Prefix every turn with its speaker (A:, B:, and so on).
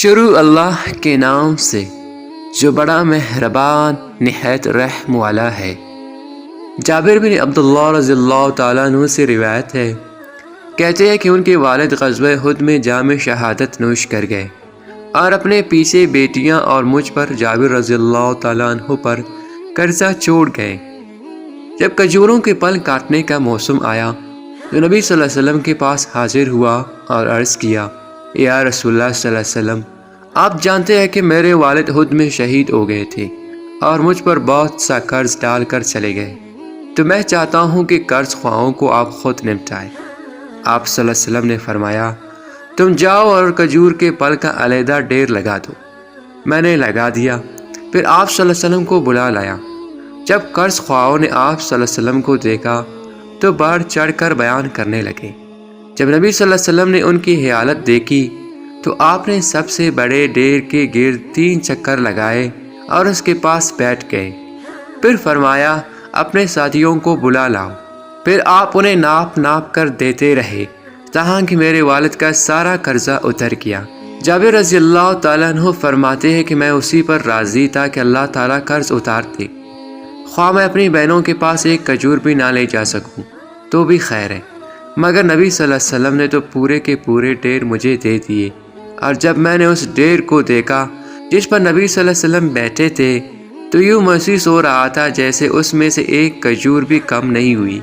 A: شروع اللہ کے نام سے جو بڑا مہربان نہایت رحم والا ہے۔ جابر بن عبداللہ رضی اللہ تعالیٰ عنہ سے روایت ہے، کہتے ہیں کہ ان کے والد غزوہ احد میں جام شہادت نوش کر گئے اور اپنے پیچھے بیٹیاں اور مجھ پر جابر رضی اللہ تعالیٰ عنہ پر قرضہ چھوڑ گئے۔ جب کھجوروں کے پھل کاٹنے کا موسم آیا تو نبی صلی اللہ علیہ وسلم کے پاس حاضر ہوا اور عرض کیا، یا رسول اللہ صلی اللہ علیہ وسلم، آپ جانتے ہیں کہ میرے والد احد میں شہید ہو گئے تھے اور مجھ پر بہت سا قرض ڈال کر چلے گئے، تو میں چاہتا ہوں کہ قرض خواہوں کو آپ خود نمٹائیں۔ آپ صلی اللہ علیہ وسلم نے فرمایا، تم جاؤ اور کھجور کے پھل کا علیحدہ ڈھیر لگا دو۔ میں نے لگا دیا، پھر آپ صلی اللہ علیہ وسلم کو بلا لایا۔ جب قرض خواہوں نے آپ صلی اللہ علیہ وسلم کو دیکھا تو بڑھ چڑھ کر بیان کرنے لگے۔ جب نبی صلی اللہ علیہ وسلم نے ان کی حالت دیکھی تو آپ نے سب سے بڑے ڈھیر کے گرد 3 چکر لگائے اور اس کے پاس بیٹھ گئے۔ پھر فرمایا، اپنے ساتھیوں کو بلا لاؤ۔ پھر آپ انہیں ناپ ناپ کر دیتے رہے تاہاں کہ میرے والد کا سارا قرضہ اتر گیا۔ جابر رضی اللہ تعالیٰ عنہ فرماتے ہیں کہ میں اسی پر راضی تھا کہ اللہ تعالیٰ قرض اتار دے، خواہ میں اپنی بہنوں کے پاس ایک کھجور بھی نہ لے جا سکوں تو بھی خیر ہے، مگر نبی صلی اللہ علیہ وسلم نے تو پورے کے پورے ڈھیر مجھے دے دیے، اور جب میں نے اس ڈھیر کو دیکھا جس پر نبی صلی اللہ علیہ وسلم بیٹھے تھے تو یوں محسوس ہو رہا تھا جیسے اس میں سے ایک کھجور بھی کم نہیں ہوئی۔